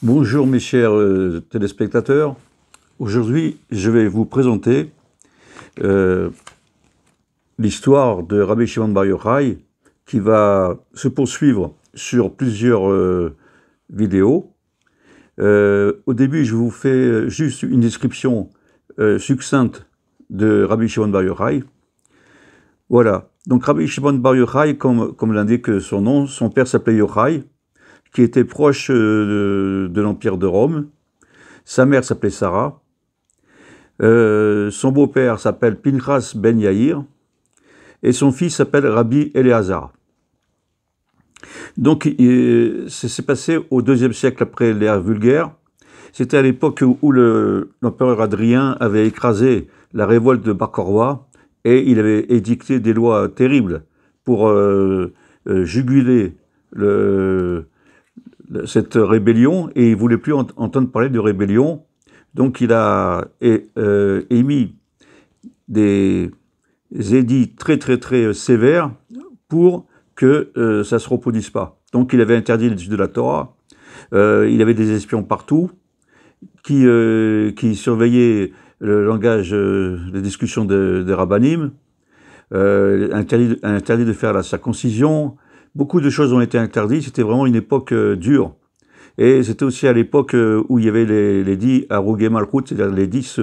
Bonjour mes chers téléspectateurs. Aujourd'hui, je vais vous présenter euh, l'histoire de Rabbi Shimon Bar Yochai qui va se poursuivre sur plusieurs vidéos. Au début, je vous fais juste une description succincte de Rabbi Shimon Bar Yochai. Voilà. Donc Rabbi Shimon Bar Yochai, comme l'indique son nom, son père s'appelait Yochai, qui était proche de l'Empire de Rome. Sa mère s'appelait Sarah. Son beau-père s'appelle Pinchas ben Yair. Et son fils s'appelle Rabbi Éléazar. Donc, ça s'est passé au IIe siècle après l'ère vulgaire. C'était à l'époque où l'empereur Adrien avait écrasé la révolte de Bar Korva et il avait édicté des lois terribles pour juguler cette rébellion, et il ne voulait plus entendre parler de rébellion. Donc il a émis des édits très sévères pour que ça ne se reproduise pas. Donc il avait interdit l'étude de la Torah, il avait des espions partout qui surveillaient le langage, les discussions des rabbinim, interdit de faire la circoncision. Beaucoup de choses ont été interdites, c'était vraiment une époque dure. Et c'était aussi à l'époque où il y avait les 10 Harugei Malchut, c'est-à-dire les 10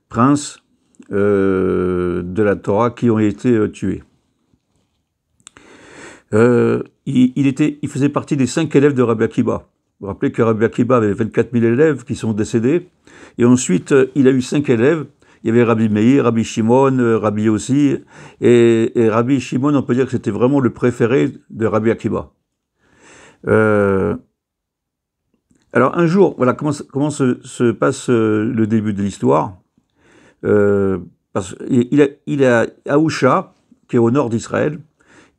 princes de la Torah qui ont été tués. Il faisait partie des 5 élèves de Rabbi Akiba. Vous vous rappelez que Rabbi Akiba avait 24 000 élèves qui sont décédés. Et ensuite, il a eu 5 élèves. Il y avait Rabbi Meir, Rabbi Shimon, Rabbi Yossi. Et Rabbi Shimon, on peut dire que c'était vraiment le préféré de Rabbi Akiba. Alors un jour, voilà comment se passe le début de l'histoire. Parce qu'il est à Ousha, qui est au nord d'Israël.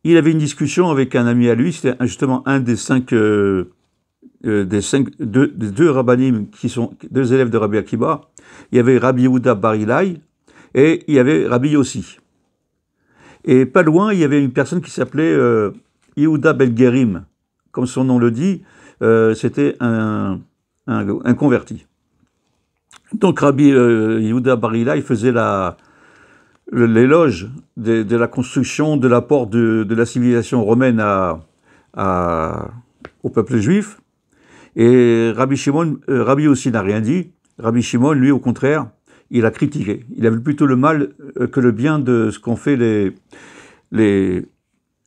Il avait une discussion avec un ami à lui, c'était justement un des deux rabbinim qui sont 2 élèves de Rabbi Akiba. Il y avait Rabbi Yehuda Bar Ilai et il y avait Rabbi Yossi. Et pas loin, il y avait une personne qui s'appelait Yehuda Ben Gerim. Comme son nom le dit, c'était un converti. Donc Rabbi Yehuda Bar Ilai faisait l'éloge de la construction de l'apport de la civilisation romaine au peuple juif. Et Rabbi Yossi n'a rien dit. Rabbi Shimon, lui, au contraire, il a critiqué. Il a vu plutôt le mal que le bien de ce qu'ont fait les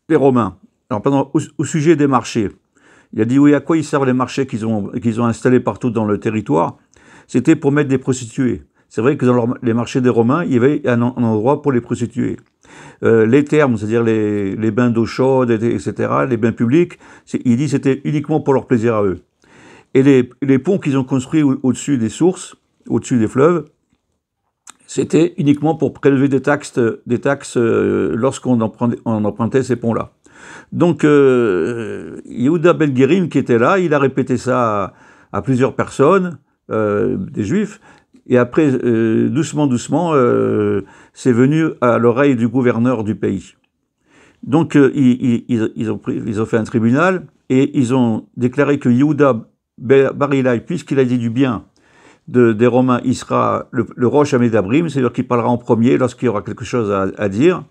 Romains. Alors, au sujet des marchés, il a dit, oui, à quoi ils servent les marchés qu'ils ont installés partout dans le territoire? C'était pour mettre des prostituées. C'est vrai que dans les marchés des Romains, il y avait un endroit pour les prostituées. Les thermes, c'est-à-dire les bains d'eau chaude, etc., les bains publics, il dit c'était uniquement pour leur plaisir à eux. Et les ponts qu'ils ont construits au-dessus des sources, au-dessus des fleuves, c'était uniquement pour prélever des taxes lorsqu'on empruntait ces ponts-là. Donc, Yehuda Ben Gerim, qui était là, il a répété ça à plusieurs personnes, des juifs, et après, doucement, c'est venu à l'oreille du gouverneur du pays. Donc, ils ont fait un tribunal, et ils ont déclaré que Yehuda Bar Ilai, puisqu'il a dit du bien des Romains, il sera le Rosh Hamedabrim, c'est-à-dire qu'il parlera en premier lorsqu'il y aura quelque chose à dire.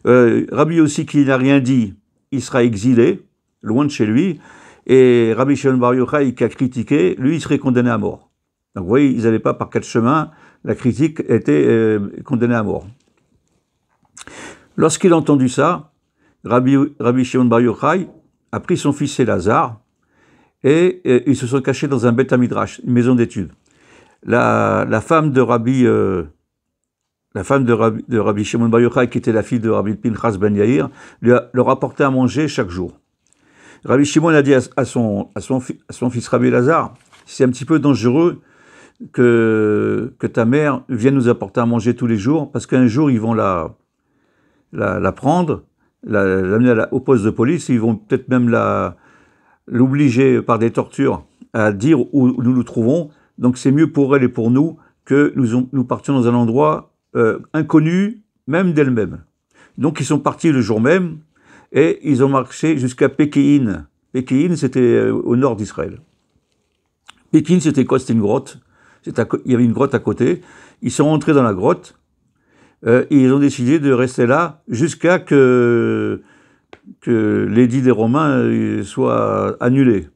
Rabbi Yossi, qui n'a rien dit, il sera exilé, loin de chez lui. Et Rabbi Shimon Bar Yochai, qui a critiqué, lui, il serait condamné à mort. Donc vous voyez, ils n'avaient pas par quel chemin, la critique était condamnée à mort. Lorsqu'il a entendu ça, Rabbi Shimon Bar Yochai a pris son fils Éléazar, et ils se sont cachés dans un Beth Midrash, une maison d'études. La femme de Rabbi Shimon Bar Yochai, qui était la fille de Rabbi Pinchas ben Yair, leur apportait à manger chaque jour. Rabbi Shimon a dit à son fils Rabbi Éléazar, c'est un petit peu dangereux que ta mère vienne nous apporter à manger tous les jours, parce qu'un jour ils vont la prendre, l'amener au poste de police, ils vont peut-être même l'obliger par des tortures à dire où nous nous trouvons. Donc c'est mieux pour elle et pour nous que nous partions dans un endroit inconnu, même d'elle-même. Donc ils sont partis le jour même, et ils ont marché jusqu'à Pékéine. Pékéine, c'était au nord d'Israël. Pékin, c'était quoi? C'était une grotte. Il y avait une grotte à côté. Ils sont rentrés dans la grotte et ils ont décidé de rester là jusqu'à que l'édit des Romains soit annulé.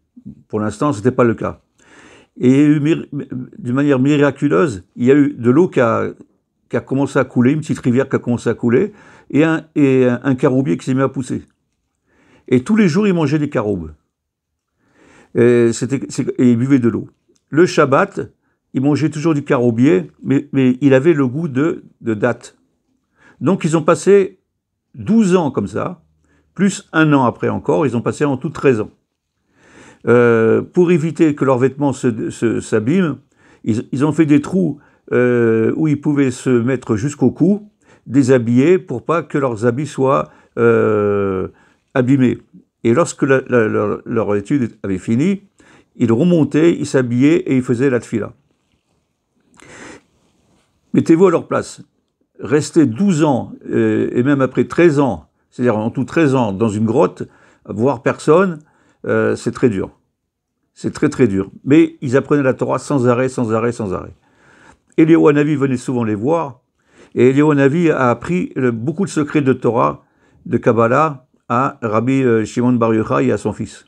Pour l'instant, ce n'était pas le cas. Et d'une manière miraculeuse, il y a eu de l'eau qui a commencé à couler, une petite rivière qui a commencé à couler, et un caroubier qui s'est mis à pousser. Et tous les jours, ils mangeaient des caroubes. Et ils buvaient de l'eau. Le Shabbat, ils mangeaient toujours du caroubier, mais il avait le goût de date. Donc ils ont passé 12 ans comme ça, plus un an après encore, ils ont passé en tout 13 ans. Pour éviter que leurs vêtements s'abîment, ils ont fait des trous où ils pouvaient se mettre jusqu'au cou, déshabillés, pour pas que leurs habits soient abîmés. Et lorsque leur étude avait fini, ils remontaient, ils s'habillaient et ils faisaient la tfila. Mettez-vous à leur place. Rester 12 ans, et même après 13 ans, c'est-à-dire en tout 13 ans, dans une grotte, voir personne, c'est très dur. C'est très très dur. Mais ils apprenaient la Torah sans arrêt, sans arrêt, sans arrêt. Eliyahu Hanavi venait souvent les voir, et Eliyahu Hanavi a appris beaucoup de secrets de Torah, de Kabbalah, à Rabbi Shimon Bar Yochai et à son fils.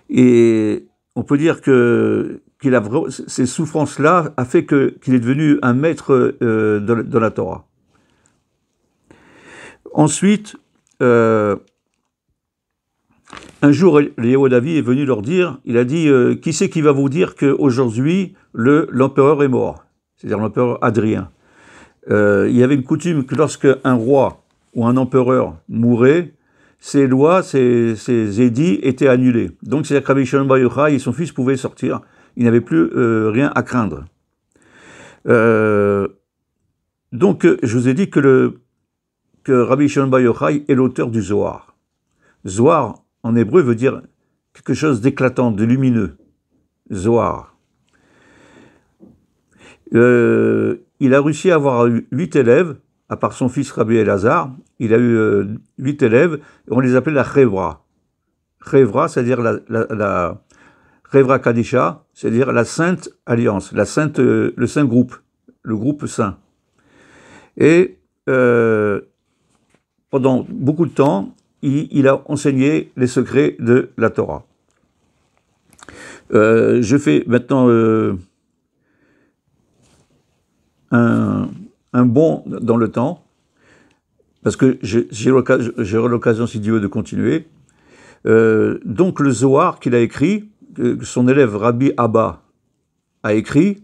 Et on peut dire que ces souffrances-là a fait qu'il est devenu un maître de la Torah. Ensuite, un jour, Eliyahu Hanavi est venu leur dire, il a dit, qui c'est qui va vous dire qu'aujourd'hui, l'empereur est mort? C'est-à-dire l'empereur Adrien. Il y avait une coutume que lorsque un roi ou un empereur mourait, ses lois, ses édits étaient annulés. Donc c'est-à-dire que Rabbi Shimon Bar Yochai et son fils pouvaient sortir. Il n'avait plus rien à craindre. Donc je vous ai dit que Rabbi Shimon Bar Yochai est l'auteur du Zohar. Zohar, en hébreu, veut dire quelque chose d'éclatant, de lumineux. Zohar. Il a réussi à avoir 8 élèves, à part son fils Rabbi Elazar. Il a eu 8 élèves, on les appelait la Chevra. Chevra, c'est-à-dire la Chevra Kadisha, c'est-à-dire la Sainte Alliance, le Saint Groupe, le groupe saint. Et pendant beaucoup de temps, il a enseigné les secrets de la Torah. Je fais maintenant un bond dans le temps, parce que j'aurai l'occasion, si Dieu veut, de continuer. Donc le Zohar qu'il a écrit, que son élève Rabbi Abba a écrit,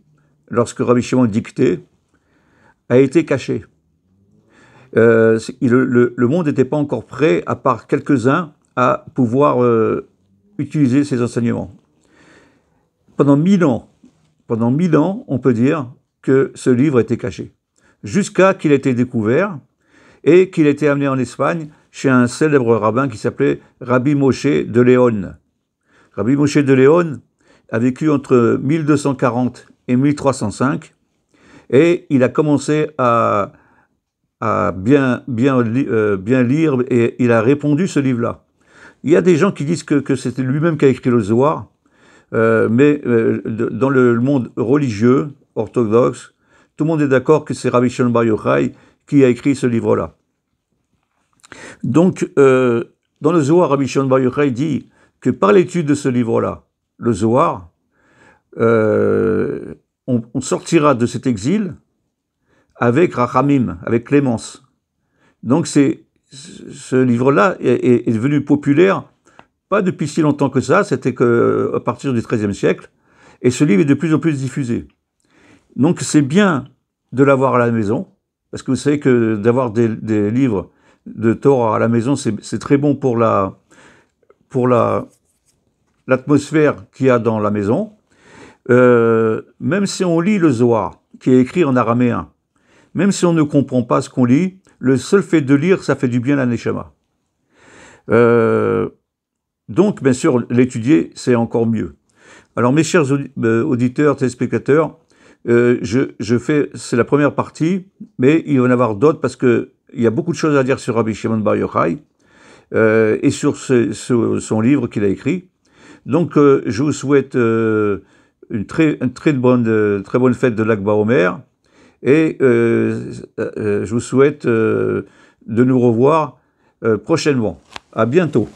lorsque Rabbi Shimon dictait, a été caché. Le monde n'était pas encore prêt, à part quelques-uns, à pouvoir utiliser ces enseignements. Pendant 1000 ans, on peut dire que ce livre était caché. Jusqu'à qu'il ait été découvert et qu'il ait été amené en Espagne chez un célèbre rabbin qui s'appelait Rabbi Moshe de Léon. Rabbi Moshe de Léon a vécu entre 1240 et 1305 et il a commencé à bien lire et il a répandu ce livre-là. Il y a des gens qui disent que c'était lui-même qui a écrit le Zohar, mais dans le monde religieux, orthodoxe, tout le monde est d'accord que c'est Rabbi Shimon Bar Yochai qui a écrit ce livre-là. Donc, dans le Zohar, Rabbi Shimon Bar Yochai dit que par l'étude de ce livre-là, le Zohar, on sortira de cet exil avec Rachamim, avec clémence. Donc ce livre-là est devenu populaire, pas depuis si longtemps que ça, c'était à partir du XIIIe siècle, et ce livre est de plus en plus diffusé. Donc c'est bien de l'avoir à la maison, parce que vous savez que d'avoir des livres de Torah à la maison, c'est très bon pour l'atmosphère qu'il y a dans la maison. Même si on lit le Zohar, qui est écrit en araméen, même si on ne comprend pas ce qu'on lit, le seul fait de lire, ça fait du bien à la neshama. Donc, bien sûr, l'étudier, c'est encore mieux. Alors, mes chers auditeurs, téléspectateurs, c'est la première partie, mais il va y en avoir d'autres parce qu'il y a beaucoup de choses à dire sur Rabbi Shimon Bar Yochai et sur son livre qu'il a écrit. Donc, je vous souhaite une très bonne fête de Lag BaOmer, et je vous souhaite de nous revoir prochainement. À bientôt.